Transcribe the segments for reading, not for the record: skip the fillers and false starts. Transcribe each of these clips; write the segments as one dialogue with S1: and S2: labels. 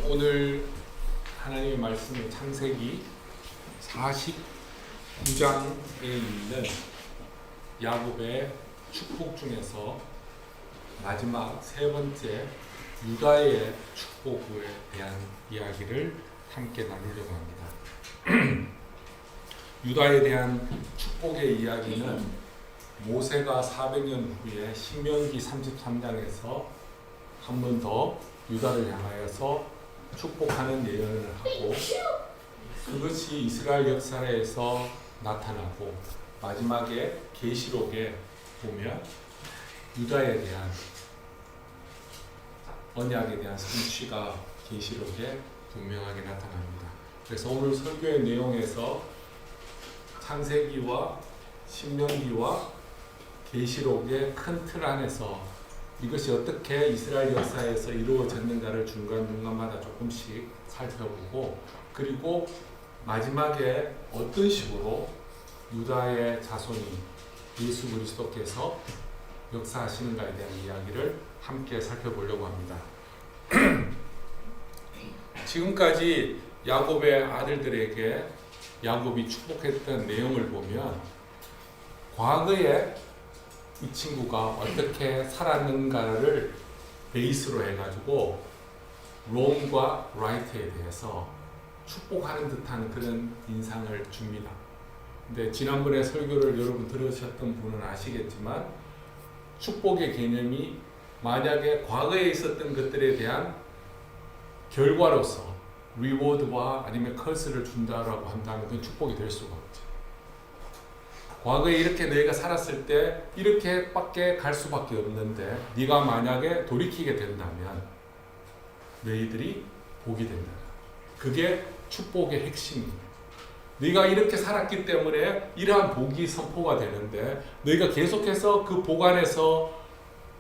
S1: 오늘 하나님의 말씀은 창세기 49장에 있는 야곱의 축복 중에서 마지막 세 번째 유다의 축복에 대한 이야기를 함께 나누려고 합니다. 유다에 대한 축복의 이야기는 모세가 400년 후에 신명기 33장에서 한 번 더 유다를 향하여서 축복하는 예언을 하고, 그것이 이스라엘 역사에서 나타나고 마지막에 계시록에 보면 유다에 대한 언약에 대한 성취가 계시록에 분명하게 나타납니다. 그래서 오늘 설교의 내용에서 창세기와 신명기와 계시록의 큰 틀 안에서 이것이 어떻게 이스라엘 역사에서 이루어졌는가를 중간중간마다 조금씩 살펴보고, 그리고 마지막에 어떤 식으로 유다의 자손이 예수 그리스도께서 역사하시는가에 대한 이야기를 함께 살펴보려고 합니다. 지금까지 야곱의 아들들에게 야곱이 축복했던 내용을 보면 과거에 이 친구가 어떻게 살았는가를 베이스로 해가지고 롱과 라이트에 대해서 축복하는 듯한 그런 인상을 줍니다. 근데 지난번에 설교를 여러분 들으셨던 분은 아시겠지만 축복의 개념이 만약에 과거에 있었던 것들에 대한 결과로서 리워드와 아니면 커스를 준다라고 한다면 그건 축복이 될 수가 없죠. 과거에 이렇게 너희가 살았을 때 이렇게밖에 갈 수밖에 없는데 네가 만약에 돌이키게 된다면 너희들이 복이 된다. 그게 축복의 핵심입니다. 네가 이렇게 살았기 때문에 이러한 복이 선포가 되는데 너희가 계속해서 그 복 안에서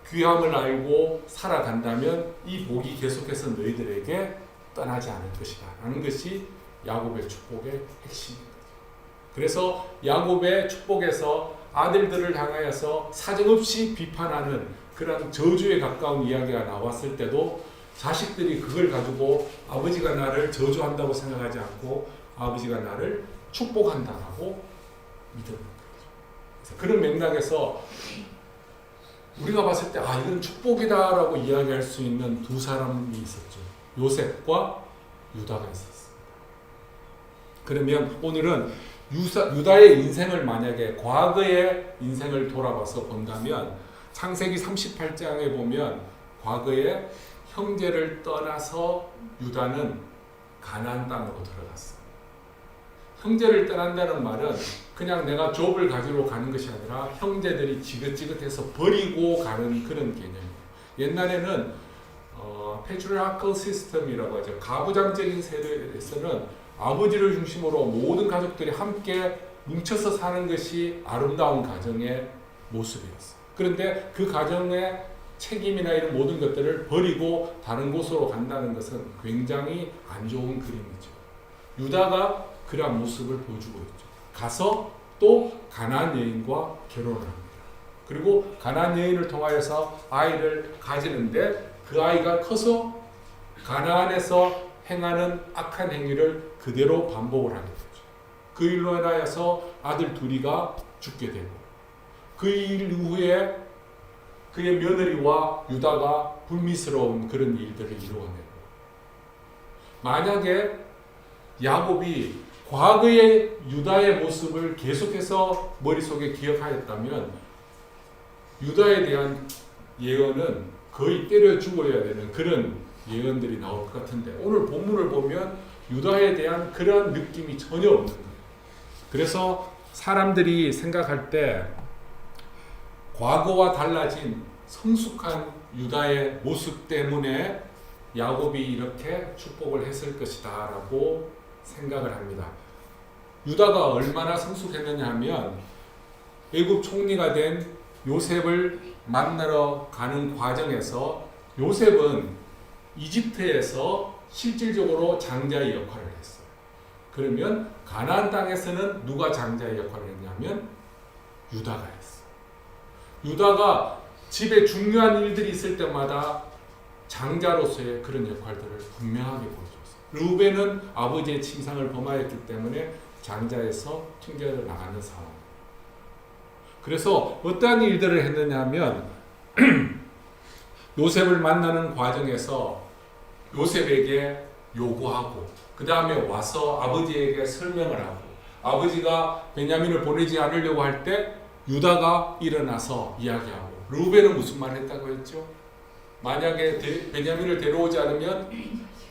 S1: 귀함을 알고 살아간다면 이 복이 계속해서 너희들에게 떠나지 않을 것이다 라는 것이 야곱의 축복의 핵심입니다. 그래서 야곱의 축복에서 아들들을 향하여서 사정없이 비판하는 그런 저주에 가까운 이야기가 나왔을 때도 자식들이 그걸 가지고 아버지가 나를 저주한다고 생각하지 않고 아버지가 나를 축복한다라고 믿는 거죠. 그런 맥락에서 우리가 봤을 때 이건 축복이다라고 이야기할 수 있는 두 사람이 있었죠. 요셉과 유다가 있었습니다. 그러면 오늘은 유다의 인생을 만약에 과거의 인생을 돌아봐서 본다면 창세기 38장에 보면 과거에 형제를 떠나서 유다는 가나안 땅으로 들어갔어요. 형제를 떠난다는 말은 그냥 내가 족을 가지러 가는 것이 아니라 형제들이 지긋지긋해서 버리고 가는 그런 개념이에요. 옛날에는 patriarchal system이라고 하죠. 가부장적인 세대에서는 아버지를 중심으로 모든 가족들이 함께 뭉쳐서 사는 것이 아름다운 가정의 모습이었어요. 그런데 그 가정의 책임이나 이런 모든 것들을 버리고 다른 곳으로 간다는 것은 굉장히 안 좋은 그림이죠. 유다가 그러한 모습을 보여주고 있죠. 가서 또 가나안 여인과 결혼을 합니다. 그리고 가나안 여인을 통하여서 아이를 가지는데 그 아이가 커서 가나안에서 행하는 악한 행위를 그대로 반복을 하게 되죠. 그 일로 인하여서 아들 둘이가 죽게 되고, 그 일 이후에 그의 며느리와 유다가 불미스러운 그런 일들을 이루어내고, 만약에 야곱이 과거의 유다의 모습을 계속해서 머릿속에 기억하였다면 유다에 대한 예언은 거의 때려 죽어야 되는 그런 예언들이 나올 것 같은데 오늘 본문을 보면 유다에 대한 그런 느낌이 전혀 없는 거예요. 그래서 사람들이 생각할 때 과거와 달라진 성숙한 유다의 모습 때문에 야곱이 이렇게 축복을 했을 것이다 라고 생각을 합니다. 유다가 얼마나 성숙했느냐 하면 애굽 총리가 된 요셉을 만나러 가는 과정에서 요셉은 이집트에서 실질적으로 장자의 역할을 했어요. 그러면 가나안 땅에서는 누가 장자의 역할을 했냐면 유다가 했어요. 유다가 집에 중요한 일들이 있을 때마다 장자로서의 그런 역할들을 분명하게 보여줬어요. 르우벤은 아버지의 침상을 범하였기 때문에 장자에서 튕겨 나가는 상황. 그래서 어떠한 일들을 했느냐 하면 요셉을 만나는 과정에서 요셉에게 요구하고 그 다음에 와서 아버지에게 설명을 하고 아버지가 베냐민을 보내지 않으려고 할 때 유다가 일어나서 이야기하고 르우벤은 무슨 말 했다고 했죠? 만약에 베냐민을 데려오지 않으면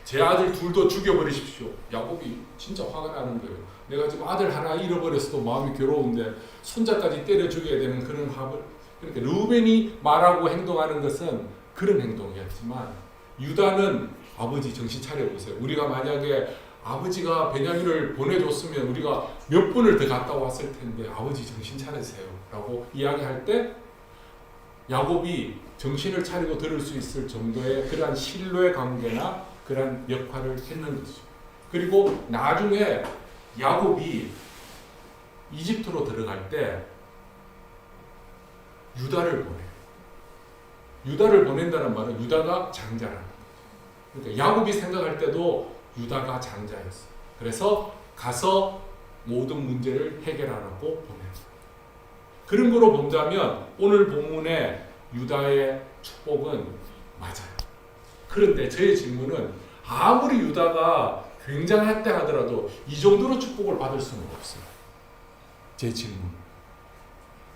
S1: 제 아들 둘도 죽여버리십시오. 야곱이 진짜 화가 나는 거예요. 내가 지금 아들 하나 잃어버렸어도 마음이 괴로운데 손자까지 때려 죽여야 되는 그런 합을. 그러니까 르우벤이 말하고 행동하는 것은 그런 행동이었지만 유다는 아버지 정신 차려보세요. 우리가 만약에 아버지가 베냐민을 보내줬으면 우리가 몇 번을 더 갔다 왔을 텐데 아버지 정신 차리세요 라고 이야기할 때 야곱이 정신을 차리고 들을 수 있을 정도의 그러한 신뢰 관계나 그러한 역할을 했는 것이죠. 그리고 나중에 야곱이 이집트로 들어갈 때 유다를 보내요. 유다를 보낸다는 말은 유다가 장자라는 거죠. 그러니까 야곱이 생각할 때도 유다가 장자였어요. 그래서 가서 모든 문제를 해결하라고 보내요. 그런 거로 본다면 오늘 본문의 유다의 축복은 맞아요. 그런데 저의 질문은 아무리 유다가 굉장했다 하더라도 이 정도로 축복을 받을 수는 없어요. 제 질문.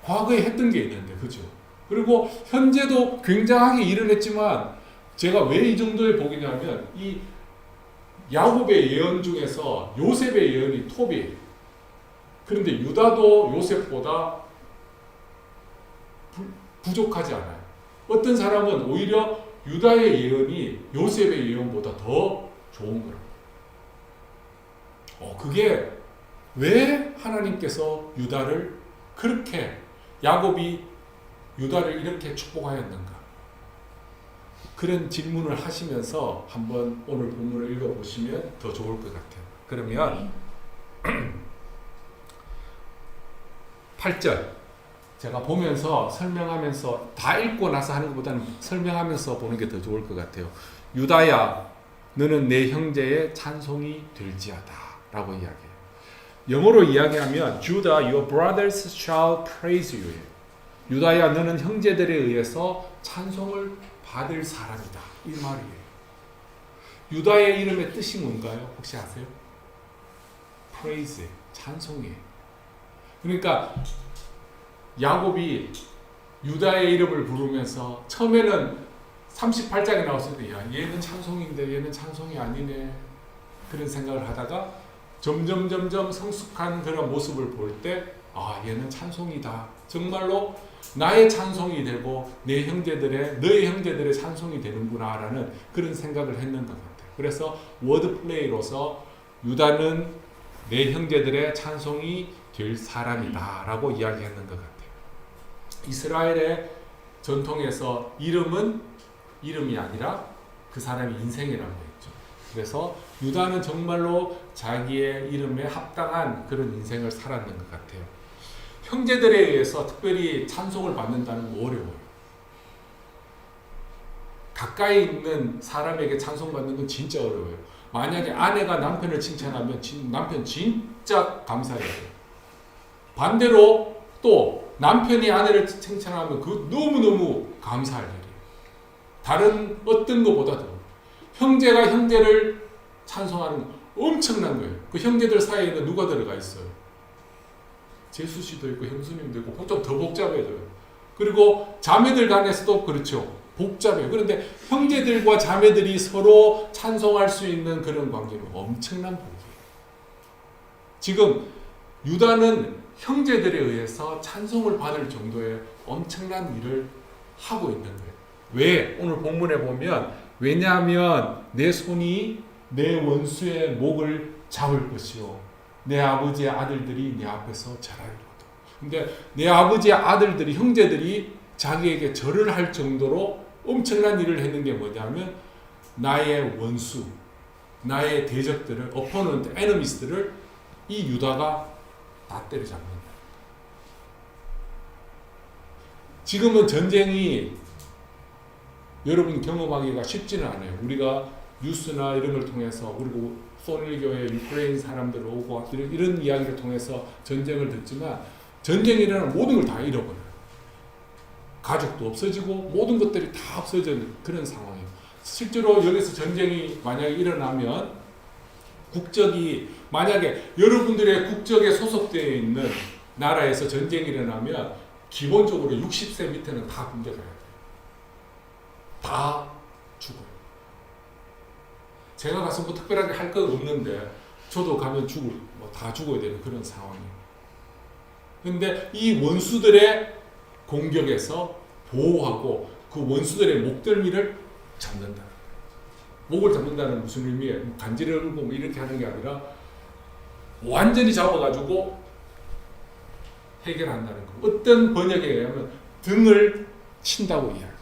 S1: 과거에 했던 게 있는데, 그죠? 그리고 현재도 굉장하게 일을 했지만 제가 왜 이 정도의 복이냐면 이 야곱의 예언 중에서 요셉의 예언이 톱이에요. 그런데 유다도 요셉보다 부족하지 않아요. 어떤 사람은 오히려 유다의 예언이 요셉의 예언보다 더 좋은 거라고. 그게 왜 하나님께서 유다를 그렇게 야곱이 유다를 이렇게 축복하였는가? 그런 질문을 하시면서 한번 오늘 본문을 읽어보시면 더 좋을 것 같아요. 그러면 8절 제가 보면서 설명하면서 다 읽고 나서 하는 것보다는 설명하면서 보는 게 더 좋을 것 같아요. 유다야 너는 내 형제의 찬송이 될지어다 라고 이야기해요. 영어로 이야기하면 Judah, your brothers shall praise you. 유다야 너는 형제들에 의해서 찬송을 받을 사람이다. 이 말이에요. 유다의 이름의 뜻이 뭔가요? 혹시 아세요? praise, 찬송이에요. 그러니까 야곱이 유다의 이름을 부르면서 처음에는 38장에 나왔을 때 야, 얘는 찬송인데 얘는 찬송이 아니네. 그런 생각을 하다가 점점 성숙한 그런 모습을 볼 때 얘는 찬송이다. 정말로 나의 찬송이 되고 내 형제들의 너의 형제들의 찬송이 되는구나라는 그런 생각을 했는 것 같아요. 그래서 워드플레이로서 유다는 내 형제들의 찬송이 될 사람이다라고 이야기했는 것 같아요. 이스라엘의 전통에서 이름은 이름이 아니라 그 사람의 인생이라고 했죠. 그래서 유다는 정말로 자기의 이름에 합당한 그런 인생을 살았는 것 같아요. 형제들에 의해서 특별히 찬송을 받는다는 거 어려워요. 가까이 있는 사람에게 찬송받는 건 진짜 어려워요. 만약에 아내가 남편을 칭찬하면 남편 진짜 감사해요. 반대로 또 남편이 아내를 칭찬하면 그 너무너무 감사할 일이에요. 다른 어떤 것보다도 형제가 형제를 찬송하는 건 엄청난 거예요. 그 형제들 사이에는 누가 들어가 있어요? 재수 씨도 있고 형수님도 있고 좀 더 복잡해져요. 그리고 자매들 간에서도 그렇죠. 복잡해요. 그런데 형제들과 자매들이 서로 찬송할 수 있는 그런 관계는 엄청난 복이에요. 지금 유다는 형제들에 의해서 찬송을 받을 정도의 엄청난 일을 하고 있는 거예요. 왜? 오늘 본문에 보면 왜냐하면 내 손이 내 원수의 목을 잡을 것이요 내 아버지의 아들들이 내 앞에서 절하리로다. 근데 내 아버지의 아들들이 형제들이 자기에게 절을 할 정도로 엄청난 일을 했는 게 뭐냐면 나의 원수, 나의 대적들을 opponent, enemies들을 이 유다가 다 때려잡는 거예요. 지금은 전쟁이 여러분 경험하기가 쉽지는 않아요. 우리가 뉴스나 이런 걸 통해서 그리고 소닐교회 유크레인 사람들 오고 이런 이야기를 통해서 전쟁을 듣지만 전쟁이라는 모든 걸 다 잃어버려요. 가족도 없어지고 모든 것들이 다 없어지는 그런 상황이에요. 실제로 여기서 전쟁이 만약에 일어나면 국적이 만약에 여러분들의 국적에 소속되어 있는 나라에서 전쟁이 일어나면 기본적으로 60세 밑에는 다 굶겨가야 돼요. 다 죽어요. 제가 가서 뭐 특별하게 할 거 없는데 저도 가면 다 죽어야 되는 그런 상황이에요. 근데 이 원수들의 공격에서 보호하고 그 원수들의 목덜미를 잡는다. 목을 잡는다는 무슨 의미예요? 간지를 울고 뭐 이렇게 하는 게 아니라 완전히 잡아가지고 해결한다는 거. 어떤 번역에 의하면 등을 친다고 이야기해요.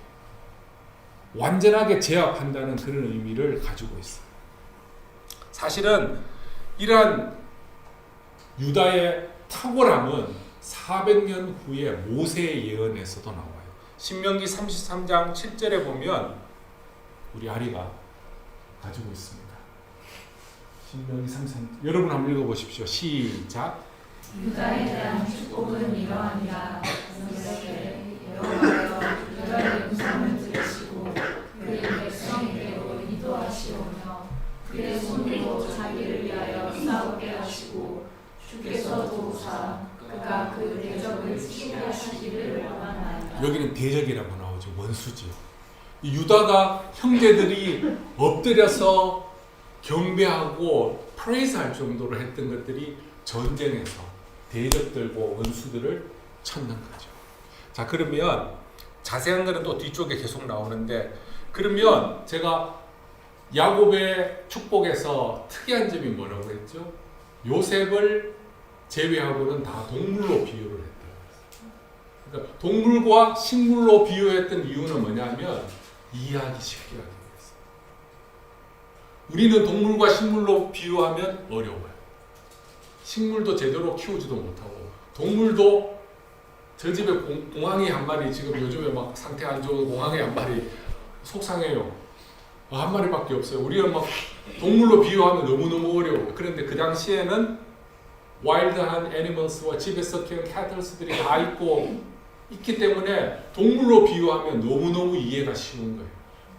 S1: 완전하게 제압한다는 그런 의미를 가지고 있어요. 사실은 이러한 유다의 탁월함은 400년 후에 모세의 예언에서도 나와요. 신명기 33장 7절에 보면 우리 아리가 가지고 있습니다. 신명기 33장 여러분 한번 읽어보십시오. 시작.
S2: 유다에 대한 축복은 이러하니라. 여호와여 유다의 음성을 들으시고 그의 백성에게로 인도하시오며 그의 손으로 자기를 위하여 싸우게 하시고 주께서 도우사 그가 그 대적을 치게 하시기를 원하나이다.
S1: 여기는 대적이라고 나오죠. 원수지요. 유다가 형제들이 엎드려서 경배하고 프레이즈할 정도로 했던 것들이 전쟁에서 대적들과 원수들을 찾는 거죠. 자, 그러면 자세한 거는 또 뒤쪽에 계속 나오는데, 그러면 제가 야곱의 축복에서 특이한 점이 뭐라고 했죠? 요셉을 제외하고는 다 동물로 비유를 했다. 그러니까 동물과 식물로 비유했던 이유는 뭐냐면 이해하기 쉽게 하기 위해서. 우리는 동물과 식물로 비유하면 어려워요. 식물도 제대로 키우지도 못하고 동물도 저 집에 공항이 한 마리 지금 요즘에 막 상태 안 좋은 공항이 한 마리 속상해요. 한 마리밖에 없어요. 우리는 막 동물로 비유하면 너무너무 어려워요. 그런데 그 당시에는 와일드한 애니멀스와 집에서 키우는 캐틀스들이 다 있기 때문에 동물로 비유하면 너무너무 이해가 쉬운 거예요.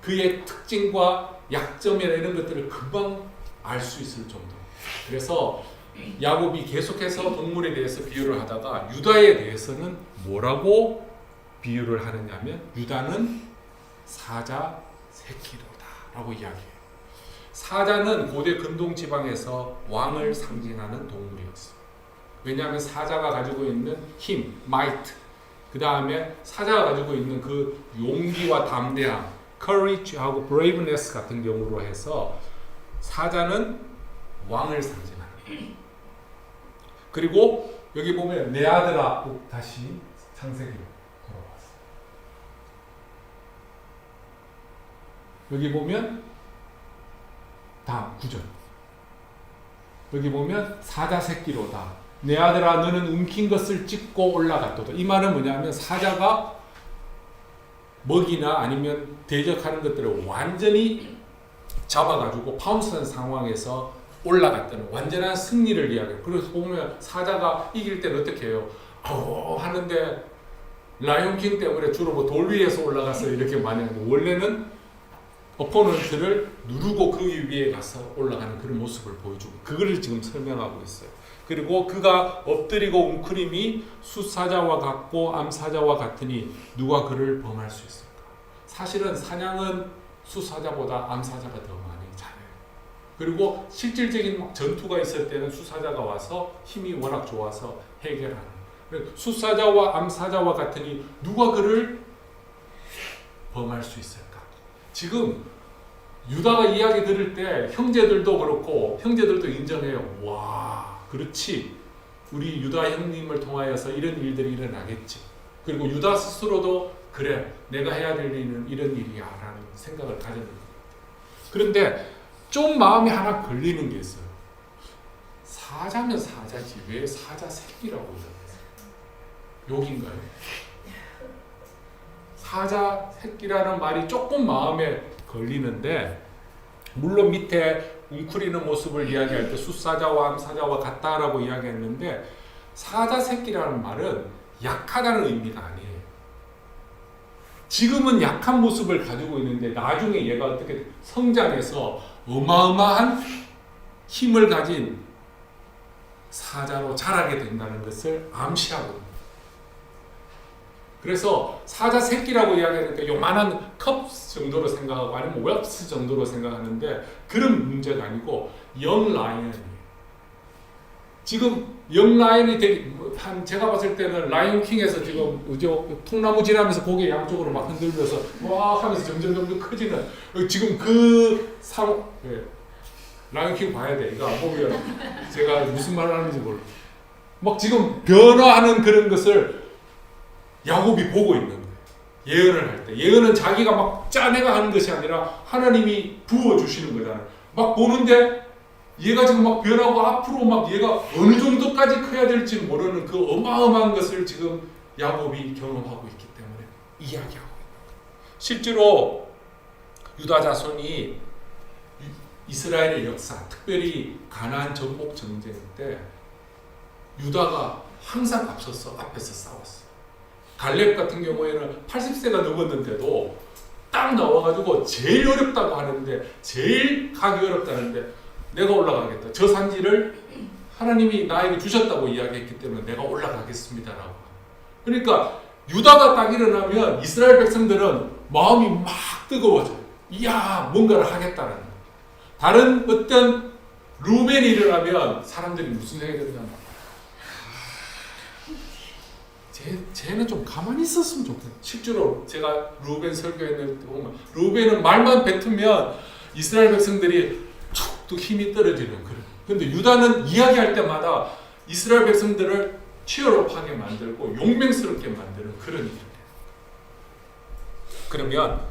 S1: 그의 특징과 약점이나 이런 것들을 금방 알 수 있을 정도. 그래서 야곱이 계속해서 동물에 대해서 비유를 하다가 유다에 대해서는 뭐라고 비유를 하느냐면 유다는 사자 새끼로다 라고 이야기해요. 사자는 고대 근동 지방에서 왕을 상징하는 동물이었어요. 왜냐하면 사자가 가지고 있는 힘, 마이트, 그 다음에 사자가 가지고 있는 그 용기와 담대함, courage하고 braveness 같은 경우로 해서 사자는 왕을 상징하는 거예요. 그리고 여기 보면 내 아들아, 다시 창세기로 돌아왔어요. 여기 보면 다음 9절. 여기 보면 사자 새끼로다. 내 아들아 너는 움킨 것을 찢고 올라갔도다. 이 말은 뭐냐면 사자가 먹이나 아니면 대적하는 것들을 완전히 잡아가지고 파운스한 상황에서 올라갔다는 완전한 승리를 이야기해요. 그래서 보면 사자가 이길 때는 어떻게 해요? 하는데 라이온킹 때문에 주로 뭐 돌 위에서 올라가서 이렇게 많이 하는데 원래는 어포넌트를 누르고 그 위에 가서 올라가는 그런 모습을 보여주고 그거를 지금 설명하고 있어요. 그리고 그가 엎드리고 웅크림이 숫사자와 같고 암사자와 같으니 누가 그를 범할 수 있을까? 사실은 사냥은 숫사자보다 암사자가 더 많이 잘해요. 그리고 실질적인 전투가 있을 때는 숫사자가 와서 힘이 워낙 좋아서 해결하는. 숫사자와 암사자와 같으니 누가 그를 범할 수 있을까? 지금 유다가 이야기 들을 때 형제들도 그렇고 형제들도 인정해요. 와, 그렇지. 우리 유다 형님을 통하여서 이런 일들이 일어나겠지. 그리고 유다 스스로도 그래, 내가 해야 될 일은 이런 일이야 라는 생각을 가졌는 것 같아요. 그런데 좀 마음이 하나 걸리는 게 있어요. 사자면 사자지 왜 사자 새끼라고 그러나요? 욕인가요? 사자 새끼라는 말이 조금 마음에 걸리는데, 물론 밑에 웅크리는 모습을 이야기할 때 숫사자와 암사자와 같다라고 이야기했는데, 사자 새끼라는 말은 약하다는 의미가 아니에요. 지금은 약한 모습을 가지고 있는데 나중에 얘가 어떻게 성장해서 어마어마한 힘을 가진 사자로 자라게 된다는 것을 암시하고 있습니다. 그래서 사자 새끼라고 이야기하니까 요만한 컵스 정도로 생각하고 아니면 웹스 정도로 생각하는데, 그런 문제가 아니고 영 라이언이에요. 지금 영 라이언이 되게 제가 봤을 때는 라이온 킹에서 지금 통나무 지나면서 고개 양쪽으로 막 흔들면서 와 하면서 점점 커지는, 지금 그 상황. 라이온 킹 봐야 돼. 이거 안 보면 제가 무슨 말을 하는지 몰라. 막 지금 변화하는 그런 것을 야곱이 보고 있는 거예요. 예언을 할 때. 예언은 자기가 막 짜내가 하는 것이 아니라 하나님이 부어주시는 거잖아요. 막 보는데 얘가 지금 막 변하고 앞으로 막 얘가 어느 정도까지 커야 될지 모르는 그 어마어마한 것을 지금 야곱이 경험하고 있기 때문에 이야기하고 있는 거예요. 실제로 유다 자손이 이스라엘의 역사, 특별히 가나안 정복 전쟁 때 유다가 항상 앞서서 앞에서 싸웠어요. 갈렙 같은 경우에는 80세가 넘었는데도 딱 나와가지고 제일 어렵다고 하는데, 제일 가기 어렵다는데 내가 올라가겠다. 저 산지를 하나님이 나에게 주셨다고 이야기했기 때문에 내가 올라가겠습니다라고. 그러니까 유다가 딱 일어나면 이스라엘 백성들은 마음이 막 뜨거워져요. 이야, 뭔가를 하겠다는 거예요. 다른 어떤 루벤이 일어나면 사람들이 무슨 생각이 드냐면, 쟤는 좀 가만히 있었으면 좋겠다. 실제로 제가 루벤 설교했는데 보면 루벤은 말만 뱉으면 이스라엘 백성들이 툭툭 힘이 떨어지는 그런. 근데 유다는 이야기할 때마다 이스라엘 백성들을 치열업하게 만들고 용맹스럽게 만드는 그런 일을 해요. 그러면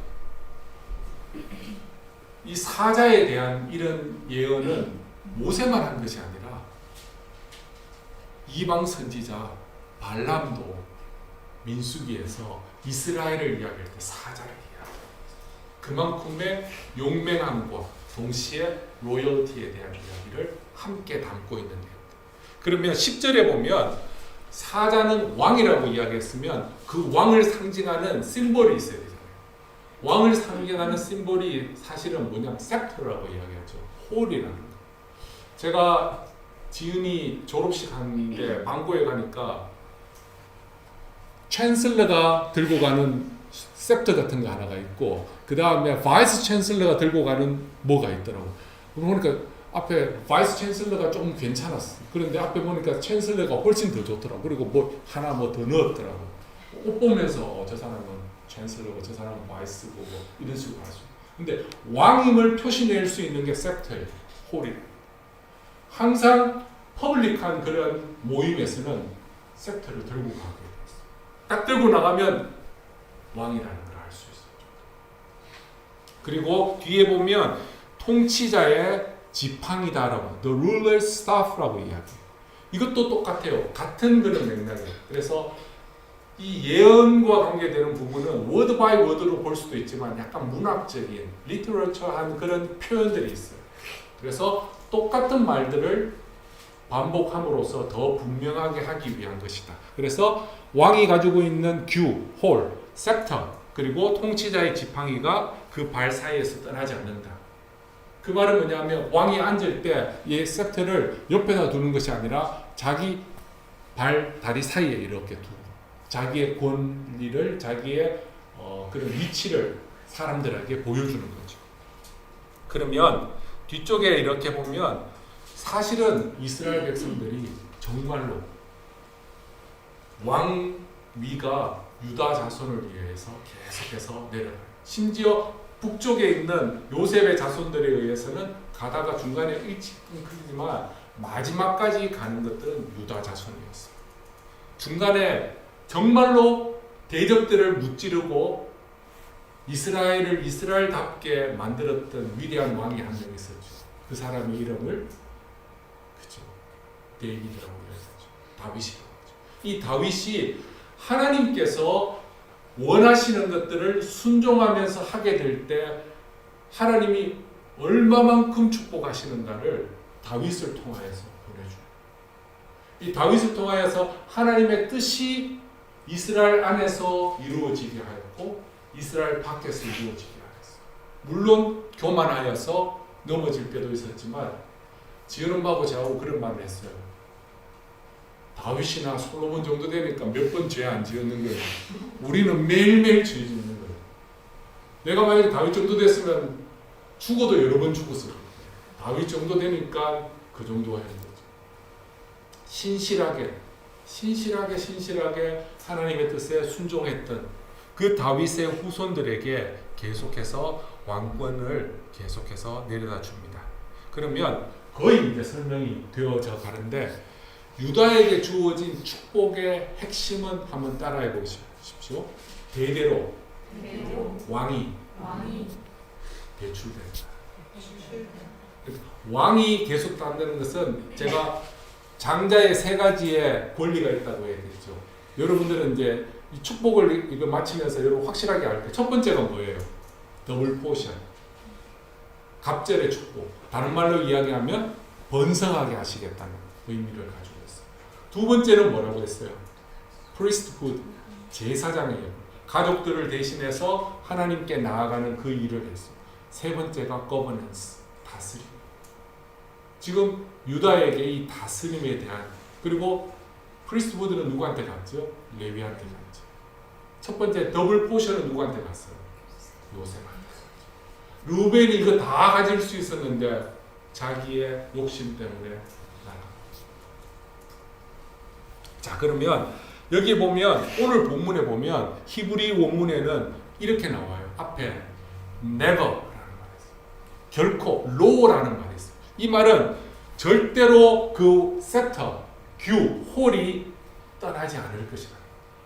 S1: 이 사자에 대한 이런 예언은 모세만 한 것이 아니라 이방 선지자 발람도 민수기에서 이스라엘을 이야기할 때 사자를 이야기합니다. 그만큼의 용맹함과 동시에 로열티에 대한 이야기를 함께 담고 있는 내용들. 그러면 10절에 보면 사자는 왕이라고 이야기했으면 그 왕을 상징하는 심볼이 있어야 되잖아요. 왕을 상징하는 심볼이 사실은 뭐냐? 셉터라고 이야기하죠. 홀이라는 거. 제가 지은이 졸업식 하는데 방고에 가니까 챈슬러가 들고 가는 셉터 같은 거 하나가 있고, 그 다음에 바이스 챈슬러가 들고 가는 뭐가 있더라고. 그러니까 앞에 바이스 챈슬러가 조금 괜찮았어. 그런데 앞에 보니까 챈슬러가 훨씬 더 좋더라고. 그리고 뭐 하나 뭐 더 넣었더라고. 옷 보면서 저 사람은 챈슬러고 저 사람은 바이스고 뭐 이런 식으로 할 수. 근데 왕임을 표시낼 수 있는 게 셉터예요. 홀이. 항상 퍼블릭한 그런 모임에서는 셉터를 들고 가게 돼요. 딱 들고 나가면 왕이라는 걸 알 수 있어요. 그리고 뒤에 보면 통치자의 지팡이다라고, the ruler's staff라고 이야기해요. 이것도 똑같아요. 같은 그런 맥락이에요. 그래서 이 예언과 관계되는 부분은 워드 바이 워드로 볼 수도 있지만 약간 문학적인, 리터러처한 그런 표현들이 있어요. 그래서 똑같은 말들을 반복함으로써 더 분명하게 하기 위한 것이다. 그래서 왕이 가지고 있는 규, 홀, 셉터, 그리고 통치자의 지팡이가 그 발 사이에서 떠나지 않는다. 그 말은 뭐냐면 왕이 앉을 때 이 셉터를 옆에다 두는 것이 아니라 자기 발, 다리 사이에 이렇게 두고 자기의 권리를, 자기의 그런 위치를 사람들에게 보여주는 거죠. 그러면 뒤쪽에 이렇게 보면 사실은 이스라엘 백성들이 정말로 왕위가 유다 자손을 위해서 계속해서 내려가요. 심지어 북쪽에 있는 요셉의 자손들에 의해서는 가다가 중간에 일찍 끊기지만 마지막까지 가는 것들은 유다 자손이었어요. 중간에 정말로 대적들을 무찌르고 이스라엘을 이스라엘답게 만들었던 위대한 왕이 한 명 있었죠. 그 사람의 이름을 데이비드라고 해서 다윗이라고 하죠. 이 다윗이 하나님께서 원하시는 것들을 순종하면서 하게 될 때 하나님이 얼마만큼 축복하시는가를 다윗을 통하여서 보내줘요. 이 다윗을 통하여서 하나님의 뜻이 이스라엘 안에서 이루어지게 하였고 이스라엘 밖에서 이루어지게 하였어요. 물론 교만하여서 넘어질 때도 있었지만 지은엄마하고 저하고 그런 말을 했어요. 다윗이나 솔로몬 정도 되니까 몇 번 죄 안 지었는 거예요. 우리는 매일매일 죄 짓는 거예요. 내가 만약에 다윗 정도 됐으면 죽어도 여러 번 죽었을 거예요. 다윗 정도 되니까 그 정도 하는 거죠. 신실하게 하나님의 뜻에 순종했던 그 다윗의 후손들에게 계속해서 왕권을 계속해서 내려다 줍니다. 그러면 거의 이제 설명이 되어져 가는데 유다에게 주어진 축복의 핵심은 한번 따라해 보십시오. 대대로 왕이 배출된다. 왕이 계속 단다는 것은 제가 장자의 세 가지의 권리가 있다고 해야겠죠. 여러분들은 이제 이 축복을 이거 마치면서 여러분 확실하게 알 때 첫 번째가 뭐예요? 더블 포션. 갑절의 축복. 다른 말로 이야기하면 번성하게 하시겠다는 의미를 가지고 있어요. 두 번째는 뭐라고 했어요? 프리스트후드. 제사장의 역. 가족들을 대신해서 하나님께 나아가는 그 일을 했어요. 세 번째가 거버넌스. 다스림. 지금 유다에게 이 다스림에 대한 그리고 프리스트후드는 누구한테 갔죠? 레위한테 갔죠. 첫 번째 더블 포션은 누구한테 갔어요? 요셉한테. 루벤이 이거 다 가질 수 있었는데 자기의 욕심 때문에 나갔죠. 자, 그러면 여기 보면 오늘 본문에 보면 히브리 원문에는 이렇게 나와요. 앞에 never라는 말이 있어요. 결코 low라는 말이 있어요. 이 말은 절대로 그 셉터, 규, 홀이 떠나지 않을 것이다.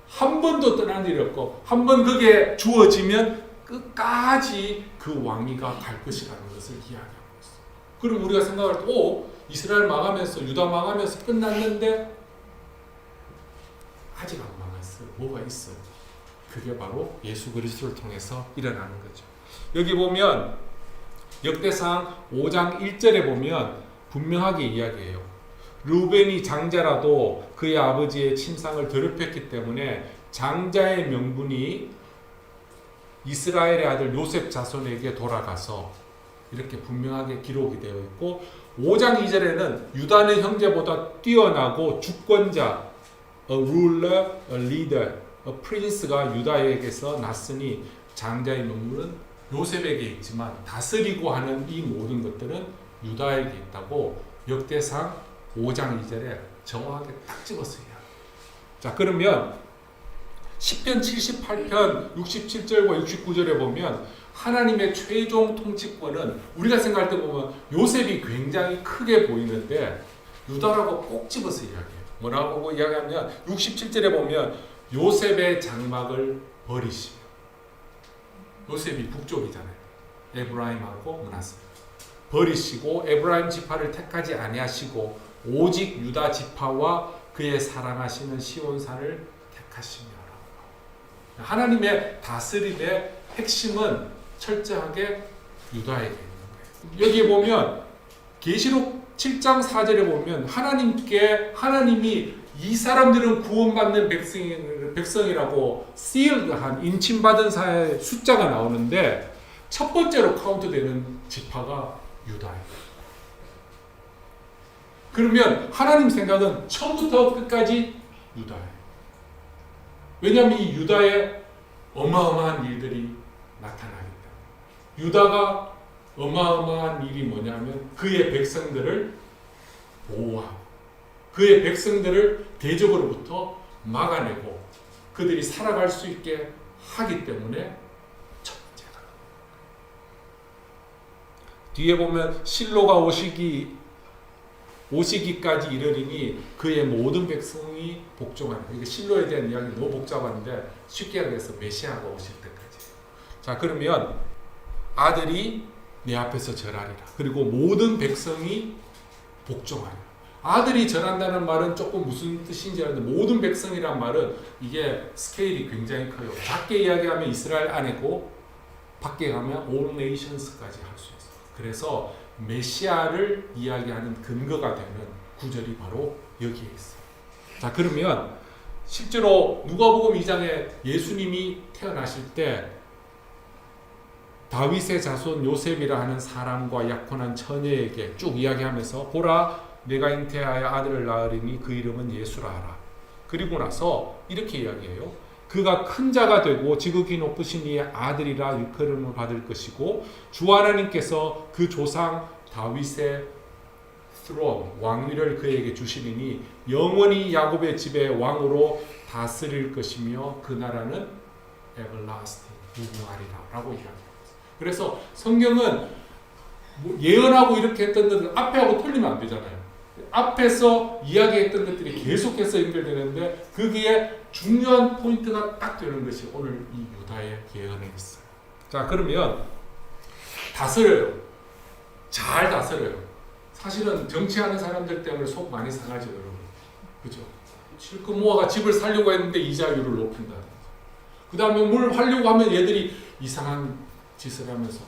S1: 한 번도 떠난 일이 없고 한 번 그게 주어지면 끝까지 그 왕위가 갈 것이라는 것을 이야기하고 있어요. 그럼 우리가 생각할 때 이스라엘 망하면서 유다 망하면서 끝났는데 아직 안 망했어요. 뭐가 있어요. 그게 바로 예수 그리스도를 통해서 일어나는 거죠. 여기 보면 역대상 5장 1절에 보면 분명하게 이야기해요. 루벤이 장자라도 그의 아버지의 침상을 더럽혔기 때문에 장자의 명분이 이스라엘의 아들 요셉 자손에게 돌아가서 이렇게 분명하게 기록이 되어 있고 5장 2절에는 유다는 형제보다 뛰어나고 주권자 a ruler, a leader, a prince가 유다에게서 났으니 장자의 명분은 요셉에게 있지만 다스리고 하는 이 모든 것들은 유다에게 있다고 역대상 5장 2절에 정확하게 딱 집었어요. 자, 그러면 시편 78편 67절과 69절에 보면 하나님의 최종 통치권은 우리가 생각할 때 보면 요셉이 굉장히 크게 보이는데 유다라고 꼭 집어서 이야기해요. 뭐라고 이야기하면 67절에 보면 요셉의 장막을 버리시며 요셉이 북쪽이잖아요. 에브라임하고 므낫세 버리시고 에브라임 지파를 택하지 아니하시고 오직 유다 지파와 그의 사랑하시는 시온산을 택하시며 하나님의 다스림의 핵심은 철저하게 유다에게 있는 거예요. 여기 보면 계시록 7장 4절에 보면 하나님이 이 사람들은 구원받는 백성이라고 sealed한 인침받은 사의 숫자가 나오는데 첫 번째로 카운트되는 지파가 유다예요. 그러면 하나님 생각은 처음부터 끝까지 유다예요. 왜냐하면 이 유다에 어마어마한 일들이 나타나기 때문에 유다가 어마어마한 일이 뭐냐면 그의 백성들을 보호하고 그의 백성들을 대적으로부터 막아내고 그들이 살아갈 수 있게 하기 때문에 첫 번째다. 뒤에 보면 실로가 오시기까지 이르리니 그의 모든 백성이 복종하는. 이게 실로에 대한 이야기 너무 복잡한데 쉽게 하겠어. 메시아가 오실 때까지. 자, 그러면 아들이 내 앞에서 절하리라. 그리고 모든 백성이 복종하리라. 아들이 전한다는 말은 조금 무슨 뜻인지 아는데 모든 백성이란 말은 이게 스케일이 굉장히 커요. 작게 이야기하면 이스라엘 안이고 밖에 가면 all nations까지 할 수 있어요. 그래서 메시아를 이야기하는 근거가 되는 구절이 바로 여기에 있어요. 자, 그러면 실제로 누가복음 2장에 예수님이 태어나실 때 다윗의 자손 요셉이라 하는 사람과 약혼한 처녀에게 쭉 이야기하면서 보라 내가 잉태하여 아들을 낳으리니 그 이름은 예수라 하라. 그리고 나서 이렇게 이야기해요. 그가 큰 자가 되고 지극히 높으신 이의 아들이라 일컬음을 받을 것이고 주 하나님께서 그 조상 다윗의 스론 왕위를 그에게 주시리니 영원히 야곱의 집의 왕으로 다스릴 것이며 그 나라는 everlasting 무궁하리라 라고 이야기합니다. 그래서 성경은 뭐 예언하고 이렇게 했던 것들 앞에하고 틀리면 안 되잖아요. 앞에서 이야기했던 것들이 계속해서 연결되는데 거기에 중요한 포인트가 딱 되는 것이 오늘 이 유다의 예언에 있어요. 자, 그러면 다스려요. 잘 다스려요. 사실은 정치하는 사람들 때문에 속 많이 상하죠, 여러분. 그죠? 실컷 모아가 집을 살려고 했는데 이자율을 높인다든지. 그 다음에 뭘 하려고 하면 얘들이 이상한 짓을 하면서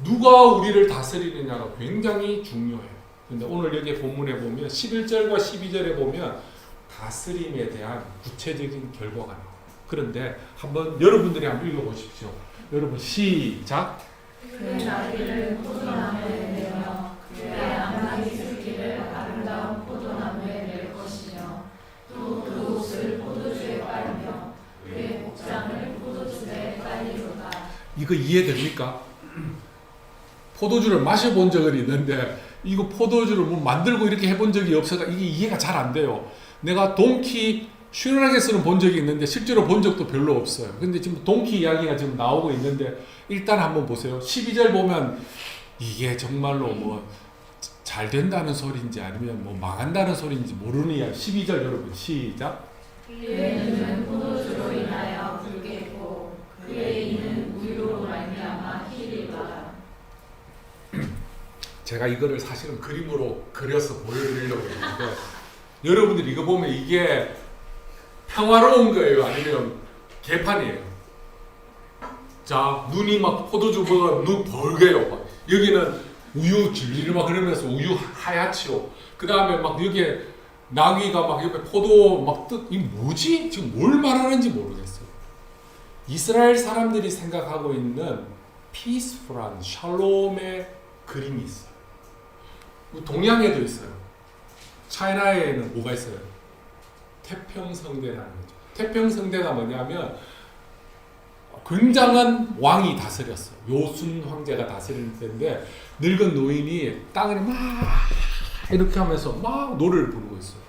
S1: 누가 우리를 다스리느냐가 굉장히 중요해요. 근데 오늘 여기 본문에 보면 11절과 12절에 보면 다스림에 대한 구체적인 결과가 나와요. 그런데 한번 여러분들이 한번 읽어보십시오. 여러분 시작.
S2: 그의 나귀를 포도나무에 매며 그의 암나귀 새끼를 아름다운 포도나무에 맬 것이며 또 그 옷을 포도주에 빨며 그의 복장을 포도주에 빨리로다.
S1: 이거 이해됩니까? 포도주를 마셔본 적은 있는데 이거 포도주를 뭐 만들고 이렇게 해본 적이 없어서 이게 이해가 잘 안 돼요. 내가 동키 슈너락에서는 본 적이 있는데 실제로 본 적도 별로 없어요. 근데 지금 동키 이야기가 지금 나오고 있는데 일단 한번 보세요. 12절 보면 이게 정말로 뭐 잘 된다는 소리인지 아니면 뭐 망한다는 소리인지 모르는 이야기. 12절 여러분 시작.
S2: 그의 눈은 포도주로 인하여 붉겠고 그의 이는 우유로 말미암아 희리라.
S1: 제가 이거를 사실은 그림으로 그려서 보여드리려고 했는데 여러분들이 이거 보면 이게 평화로운 거예요? 아니면 개판이에요? 자, 눈이 막 포도주보다 눈 벌게요. 막. 여기는 우유 질질 막 그러면서 우유 하얗지요. 그 다음에 막 여기에 나귀가 막 옆에 포도 막 이 뭐지? 지금 뭘 말하는지 모르겠어요. 이스라엘 사람들이 생각하고 있는 피스풀한 샬롬의 그림이 있어요. 동양에도 있어요. 차이나에는 뭐가 있어요? 태평성대라는 거죠. 태평성대가 뭐냐면 굉장한 왕이 다스렸어요. 요순 황제가 다스릴 때인데 늙은 노인이 땅을 막 이렇게 하면서 막 노래를 부르고 있어요.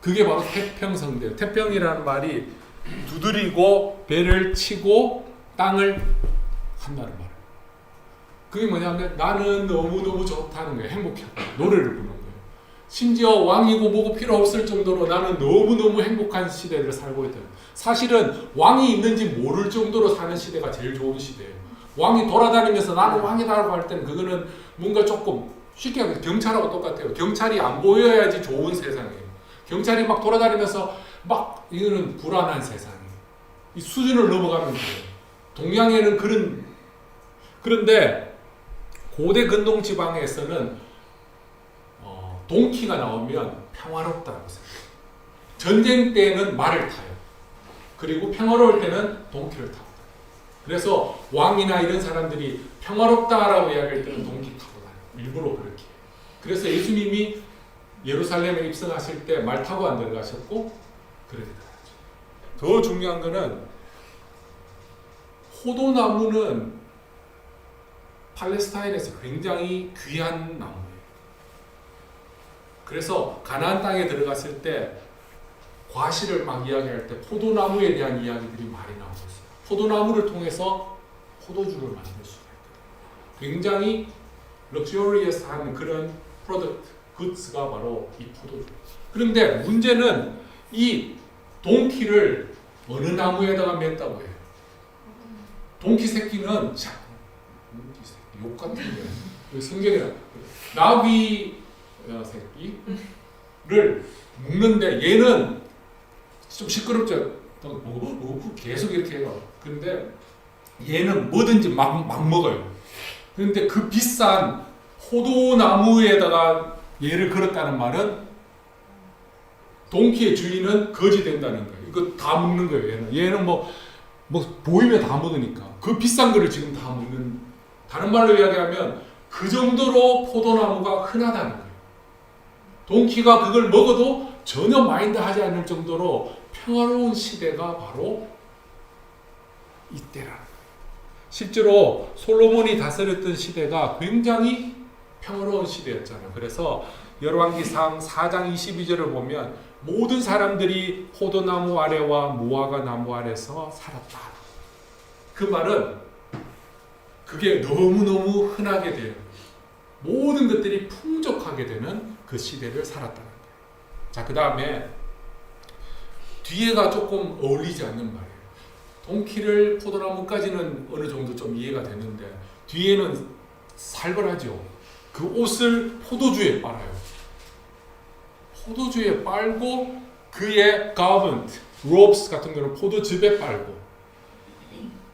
S1: 그게 바로 태평성대. 태평이라는 말이 두드리고 배를 치고 땅을 한다는 말이에요. 그게 뭐냐면 나는 너무너무 좋다는 거예요. 행복해. 노래를 부르는 거예요. 심지어 왕이고 뭐고 필요 없을 정도로 나는 너무너무 행복한 시대를 살고 있다. 사실은 왕이 있는지 모를 정도로 사는 시대가 제일 좋은 시대예요. 왕이 돌아다니면서 나는 왕이다라고 할 때는 그거는 뭔가 조금 쉽게 하면 경찰하고 똑같아요. 경찰이 안 보여야지 좋은 세상이에요. 경찰이 막 돌아다니면서 막 이거는 불안한 세상이에요. 이 수준을 넘어가면 돼요. 동양에는 그런데 고대 근동 지방에서는 동키가 나오면 평화롭다고 생각해요. 전쟁 때는 말을 타요. 그리고 평화로울 때는 동키를 타고. 그래서 왕이나 이런 사람들이 평화롭다라고 이야기할 때는 동키 타고 다녀요. 일부러 그렇게. 그래서 예수님이 예루살렘에 입성하실 때 말 타고 안 들어가셨고 그렇게 들어가죠. 더 중요한 거는 포도나무는 팔레스타인에서 굉장히 귀한 나무예요. 그래서 가나안 땅에 들어갔을 때 과실을 막 이야기할 때 포도나무에 대한 이야기들이 많이 나오고 있어요. 포도나무를 통해서 포도주를 만들 수가 있거든요. 굉장히 럭셔리어스한 그런 프로덕트, 굿즈가 바로 이 포도주. 그런데 문제는 이 동키를 어느 나무에다가 맸다고 해요. 동키 새끼는 욕 같은 거예요. 성경에 나귀 새끼를 묶는데 얘는 좀 시끄럽죠. 계속 이렇게 해요. 근데 얘는 뭐든지 막 먹어요. 그런데 그 비싼 포도나무에다가 얘를 걸었다는 말은 동키의 주인은 거지 된다는 거예요. 이거 다 먹는 거예요. 얘는 뭐 보이면 다 먹으니까 그 비싼 거를 지금 다 먹는. 다른 말로 이야기하면 그 정도로 포도나무가 흔하다는 거예요. 동키가 그걸 먹어도 전혀 마인드하지 않을 정도로 평화로운 시대가 바로 이때라는 거예요. 실제로 솔로몬이 다스렸던 시대가 굉장히 평화로운 시대였잖아요. 그래서 열왕기상 4장 22절을 보면 모든 사람들이 포도나무 아래와 무화과 나무 아래서 살았다. 그 말은 그게 너무너무 흔하게 돼요. 모든 것들이 풍족하게 되는 그 시대를 살았다는 거예요. 자, 그 다음에 뒤에가 조금 어울리지 않는 말이에요. 동키를 포도나무까지는 어느 정도 좀 이해가 되는데 뒤에는 살벌하죠. 그 옷을 포도주에 빨아요. 포도주에 빨고 그의 garment, robes 같은 경우는 포도즙에 빨고.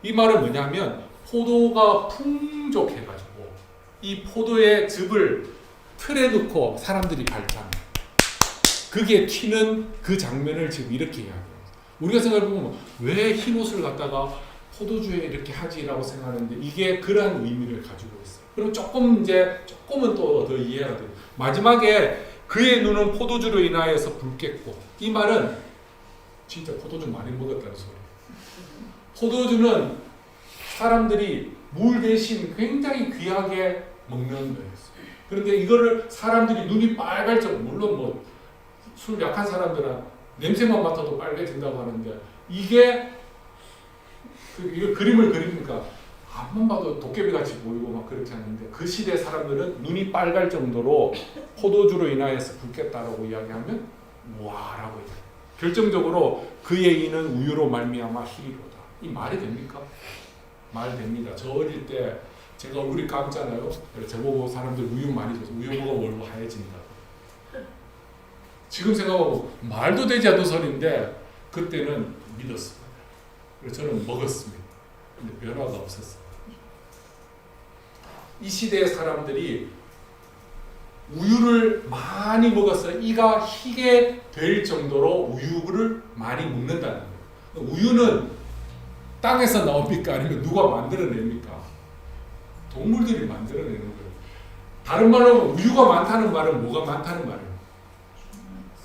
S1: 이 말은 뭐냐면 포도가 풍족해가지고 이 포도의 즙을 틀에 넣고 사람들이 밟잖아요. 그게 튀는 그 장면을 지금 이렇게 이야기해요. 우리가 생각해보면 왜 흰 옷을 갖다가 포도주에 이렇게 하지라고 생각하는데 이게 그러한 의미를 가지고 있어요. 그럼 조금은 또 더 이해가 돼요. 마지막에 그의 눈은 포도주로 인하여서 붉겠고, 이 말은 진짜 포도주 많이 먹었다는 소리예요. 포도주는 사람들이 물 대신 굉장히 귀하게 먹는 거였어요. 그런데 이거를 사람들이 눈이 빨갈 정도, 물론 뭐 술 약한 사람들은 냄새만 맡아도 빨개진다고 하는데 이게 이거 그림을 그리니까 앞만 봐도 도깨비같이 보이고 막 그렇게 하는데 그 시대 사람들은 눈이 빨갈 정도로 포도주로 인하여서 붉겠다라고 이야기하면 와라고 해요. 결정적으로 그의 이는 우유로 말미암아 희리로다. 이 말이 됩니까? 말 됩니다. 저 어릴 때 제가 얼굴이 감잖아요. 저보고 사람들 우유 많이 줘서 우유 먹으면 얼굴 하얘진다고. 지금 생각하면 말도 되지 않는 소리인데 그때는 믿었습니다. 그래서 저는 먹었습니다. 근데 변화가 없었어요. 이 시대의 사람들이 우유를 많이 먹어서 이가 희게 될 정도로 우유를 많이 먹는다는 거예요. 우유는 땅에서 나옵니까? 아니면 누가 만들어냅니까? 동물들이 만들어내는 거예요. 다른 말로 하면 우유가 많다는 말은 뭐가 많다는 말이에요?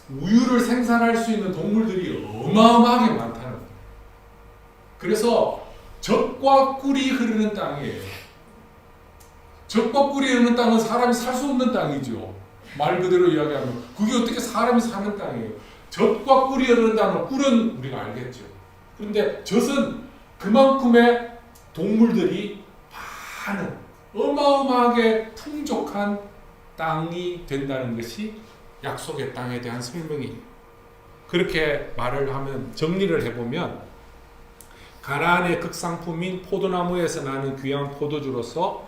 S1: 우유를 생산할 수 있는 동물들이 어마어마하게 많다는 거예요. 그래서 젖과 꿀이 흐르는 땅이에요. 젖과 꿀이 흐르는 땅은 사람이 살 수 없는 땅이죠. 말 그대로 이야기하면 그게 어떻게 사람이 사는 땅이에요. 젖과 꿀이 흐르는 땅은 꿀은 우리가 알겠죠. 그런데 젖은 그만큼의 동물들이 많은 어마어마하게 풍족한 땅이 된다는 것이 약속의 땅에 대한 설명이에요. 그렇게 말을 하면 정리를 해보면 가나안의 극상품인 포도나무에서 나는 귀한 포도주로서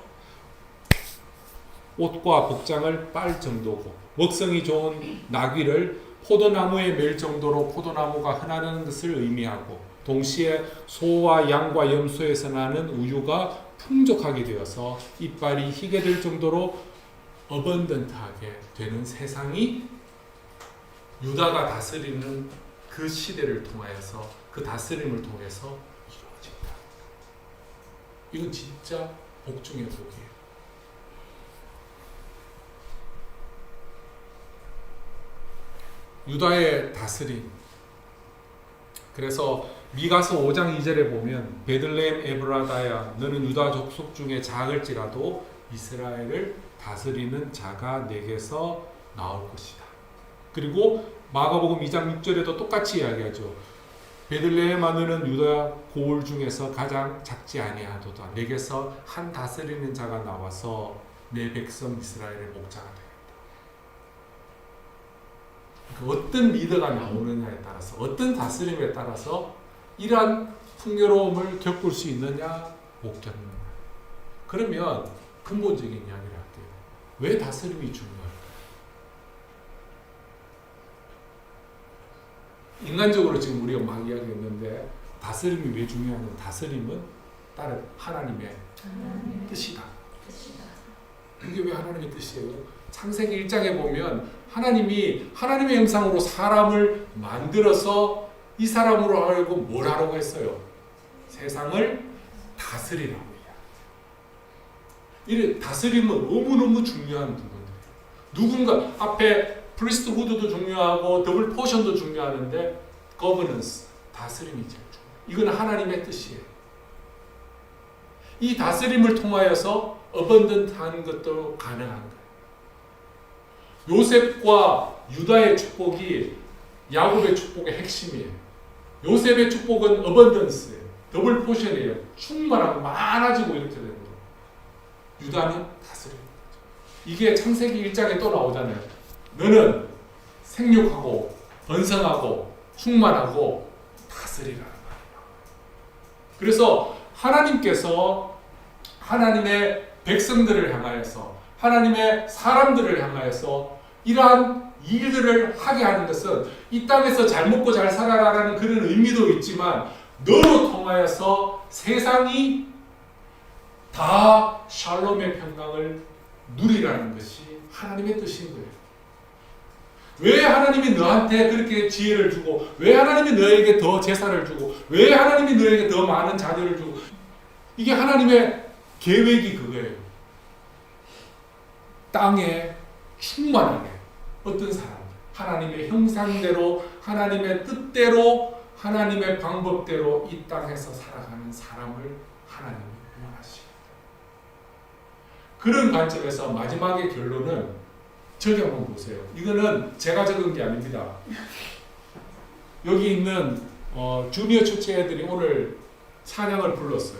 S1: 옷과 복장을 빨 정도고 먹성이 좋은 나귀를 포도나무에 맬 정도로 포도나무가 흔하다는 것을 의미하고 동시에 소와 양과 염소에서 나는 우유가 풍족하게 되어서 이빨이 희게 될 정도로 어번던트하게 되는 세상이 유다가 다스리는 그 시대를 통하여서 그 다스림을 통해서 이루어진다. 이건 진짜 복 중의 복이에요. 유다의 다스림. 그래서 미가서 5장 2절에 보면 베들레헴 에브라다야 너는 유다 족속 중에 작을지라도 이스라엘을 다스리는 자가 내게서 나올 것이다. 그리고 마가복음 2장 6절에도 똑같이 이야기하죠. 베들레헴아 너는 유다 고을 중에서 가장 작지 아니하도다. 내게서 한 다스리는 자가 나와서 내 백성 이스라엘의 목자가 되겠다. 어떤 리더가 나오느냐에 따라서 어떤 다스림에 따라서 이러한 풍요로움을 겪을 수 있느냐 못 겪느냐. 그러면 근본적인 이야기를 할게요. 왜 다스림이 중요할까요? 인간적으로 지금 우리가 막 이야기했는데 다스림이 왜 중요하냐면 다스림은 다른 하나님의 뜻이다. 이게 왜 하나님의 뜻이에요? 창세기 1장에 보면 하나님이 하나님의 형상으로 사람을 만들어서 이 사람으로 하여금 뭘 하라고 했어요? 세상을 다스리라고 이래. 다스림은 너무너무 중요한 부분이에요. 누군가 앞에 프리스트 후드도 중요하고 더블 포션도 중요하는데 거버넌스, 다스림이 제일 중요해요. 이건 하나님의 뜻이에요. 이 다스림을 통하여서 어번던트한 것도 가능한 거예요. 요셉과 유다의 축복이 야곱의 축복의 핵심이에요. 요셉의 축복은 어번던스예요. 더블 포션이에요. 충만하고 많아지고 이렇게 되는 거예요. 유다는 다스림. 이게 창세기 1장에 또 나오잖아요. 너는 생육하고 번성하고 충만하고 다스리라는 말이에요. 그래서 하나님께서 하나님의 백성들을 향하여서 하나님의 사람들을 향하여서 이러한 일들을 하게 하는 것은 이 땅에서 잘 먹고 잘 살아라라는 그런 의미도 있지만 너로 통하여서 세상이 다 샬롬의 평강을 누리라는 것이 하나님의 뜻인 거예요. 왜 하나님이 너한테 그렇게 지혜를 주고 왜 하나님이 너에게 더 재산을 주고 왜 하나님이 너에게 더 많은 자녀를 주고 이게 하나님의 계획이 그거예요. 땅에 충만하게 어떤 사람 하나님의 형상대로 하나님의 뜻대로 하나님의 방법대로 이 땅에서 살아가는 사람을 하나님이 원하십니다. 그런 관점에서 마지막의 결론은 저기 한번 보세요. 이거는 제가 적은 게 아닙니다. 여기 있는 주니어 처치 애들이 오늘 찬양을 불렀어요.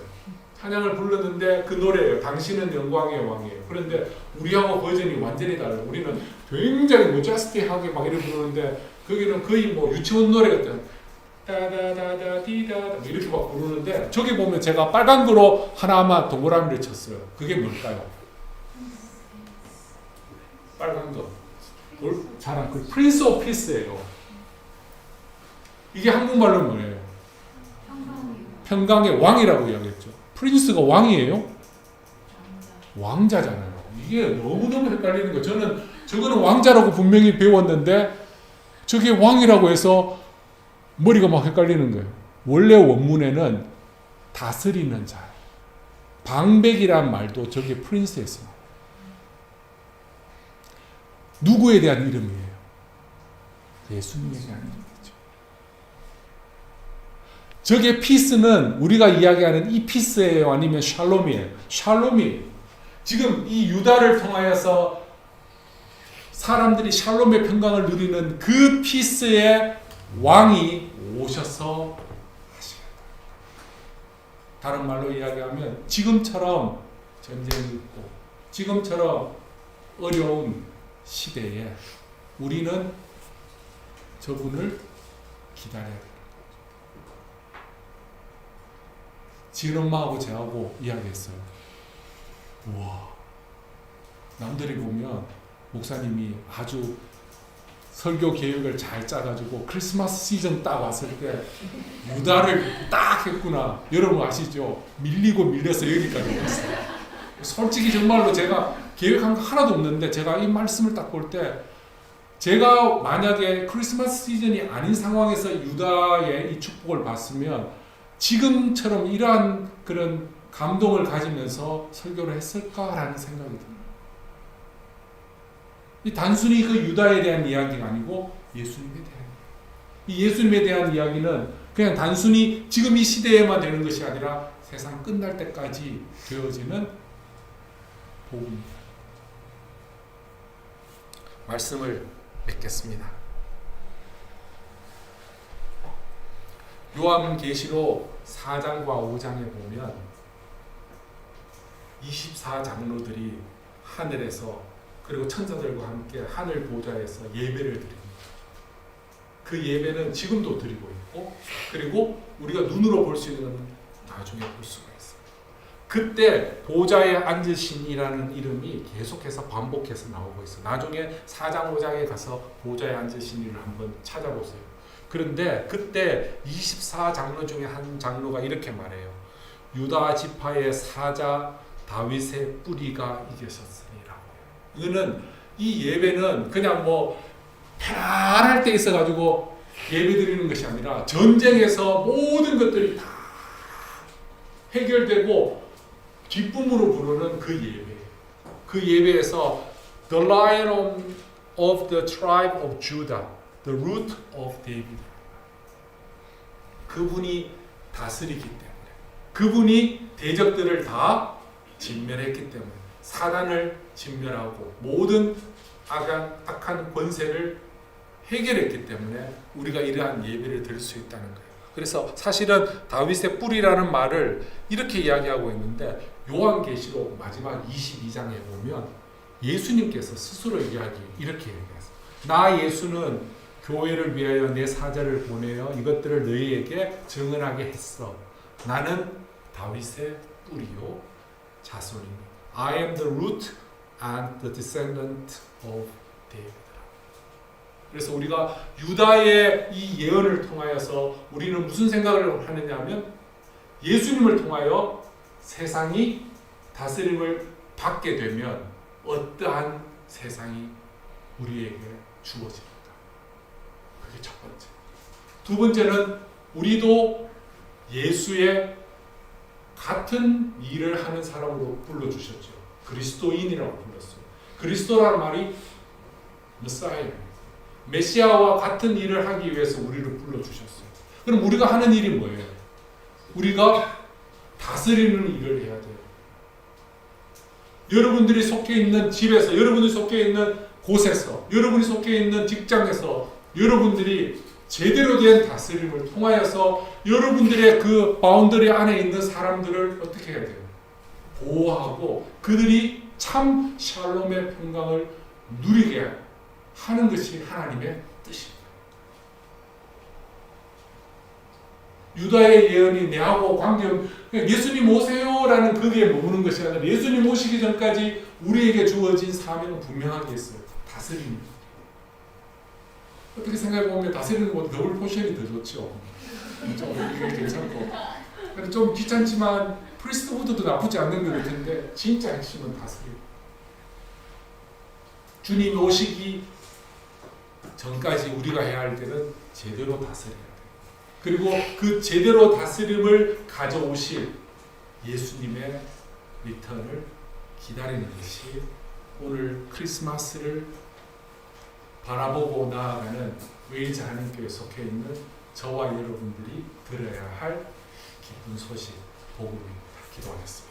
S1: 찬양을 불렀는데 그 노래예요. 당신은 영광의 왕이에요. 그런데 우리하고 버전이 완전히 달라요. 우리는 굉장히 뭐 저스티하게 막 이렇게 부르는데 거기는 거의 뭐 유치원 노래 같은 다다다다디다 이렇게 막 부르는데 저기 보면 제가 빨간 거로 하나만 동그라미를 쳤어요. 그게 뭘까요? 빨간 거. 잘한 그 프린스 오브 피스예요. 이게 한국말로 뭐예요? 평강의 왕이라고 이야기했죠. 프린스가 왕이에요? 왕자잖아요. 이게 너무너무 헷갈리는 거예요. 저거는 왕자라고 분명히 배웠는데 저게 왕이라고 해서 머리가 막 헷갈리는 거예요. 원래 원문에는 다스리는 자. 방백이란 말도 저게 프린스였습니다. 누구에 대한 이름이에요? 예수님에 대한 이름이죠. 저게 피스는 우리가 이야기하는 이 피스예요? 아니면 샬롬이에요? 샬롬이 지금 이 유다를 통하여서 사람들이 샬롬의 평강을 누리는 그 피스의 왕이 오셔서 하시겠다. 다른 말로 이야기하면 지금처럼 전쟁이 있고 지금처럼 어려운 시대에 우리는 저분을 기다려야 돼요. 지은 엄마하고 저하고 이야기했어요. 우와, 남들이 보면 목사님이 아주 설교 계획을 잘 짜가지고 크리스마스 시즌 딱 왔을 때 유다를 딱 했구나. 여러분 아시죠? 밀리고 밀려서 여기까지 왔어요. 솔직히 정말로 제가 계획한 거 하나도 없는데 제가 이 말씀을 딱 볼 때 제가 만약에 크리스마스 시즌이 아닌 상황에서 유다의 이 축복을 봤으면 지금처럼 이러한 그런 감동을 가지면서 설교를 했을까라는 생각이 듭니다. 이 단순히 그 유다에 대한 이야기가 아니고 예수님에 대한 이 예수님에 대한 이야기는 그냥 단순히 지금 이 시대에만 되는 것이 아니라 세상 끝날 때까지 되어지는 복음입니다. 말씀을 맺겠습니다. 요한계시록 4장과 5장에 보면 24장로들이 하늘에서 그리고 천사들과 함께 하늘 보좌에서 예배를 드립니다. 그 예배는 지금도 드리고 있고 그리고 우리가 눈으로 볼 수 있는 나중에 볼 수가 있어요. 그때 보좌에 앉으신이라는 이름이 계속해서 반복해서 나오고 있어요. 나중에 4장 5장에 가서 보좌에 앉으신 이를 한번 찾아보세요. 그런데 그때 24장로 중에 한 장로가 이렇게 말해요. 유다 지파의 사자 다윗의 뿌리가 이겼었으니라고. 이거는 이 예배는 그냥 뭐 편안할 때 있어가지고 예배 드리는 것이 아니라 전쟁에서 모든 것들이 다 해결되고 기쁨으로 부르는 그 예배. 그 예배에서 The Lion of the tribe of Judah, the root of David. 그분이 다스리기 때문에, 그분이 대적들을 다 진멸했기 때문에, 사단을 진멸하고 모든 악한 권세를 해결했기 때문에 우리가 이러한 예배를 드릴 수 있다는 거예요. 그래서 사실은 다윗의 뿌리라는 말을 이렇게 이야기하고 있는데 요한계시록 마지막 22장에 보면 예수님께서 스스로 이렇게 얘기했어요. 나 예수는 교회를 위하여 내 사자를 보내어 이것들을 너희에게 증언하게 했어. 나는 다윗의 뿌리요 자손이니. I am the root and the descendant of David. 그래서 우리가 유다의 이 예언을 통하여서 우리는 무슨 생각을 하느냐면 예수님을 통하여 세상이 다스림을 받게 되면 어떠한 세상이 우리에게 주어집니까? 그게 첫 번째. 두 번째는 우리도 예수의 같은 일을 하는 사람으로 불러주셨죠. 그리스도인이라고 불렀어요. 그리스도라는 말이 메사이아, 메시아와 같은 일을 하기 위해서 우리를 불러주셨어요. 그럼 우리가 하는 일이 뭐예요? 우리가 다스리는 일을 해야 돼요. 여러분들이 속해 있는 집에서, 여러분이 속해 있는 곳에서, 여러분이 속해 있는 직장에서 여러분들이 제대로 된 다스림을 통하여서 여러분들의 그 바운더리 안에 있는 사람들을 어떻게 해야 돼요? 보호하고 그들이 참 샬롬의 평강을 누리게 하는 것이 하나님의 뜻입니다. 유다의 예언이 내하고 관계없는 예수님 오세요라는 거기에 머무는 것이 아니라 예수님 오시기 전까지 우리에게 주어진 사명은 분명하게 있어요. 다스립니다. 어떻게 생각해보면 다스리는 것보다 더블 포션이 더 좋죠. 좀 이게 괜찮고 좀 귀찮지만 프리스트후드도 나쁘지 않는 것 같은데 진짜 핵심은 다스리고 주님이 오시기 전까지 우리가 해야 할 때는 제대로 다스려야 돼요. 그리고 그 제대로 다스림을 가져오실 예수님의 리턴을 기다리는 것이 오늘 크리스마스를 바라보고 나아가는 웨일즈 한인교회에 속해 있는 저와 여러분들이 들어야 할 기쁜 소식, 복음입니다. 기도하겠습니다.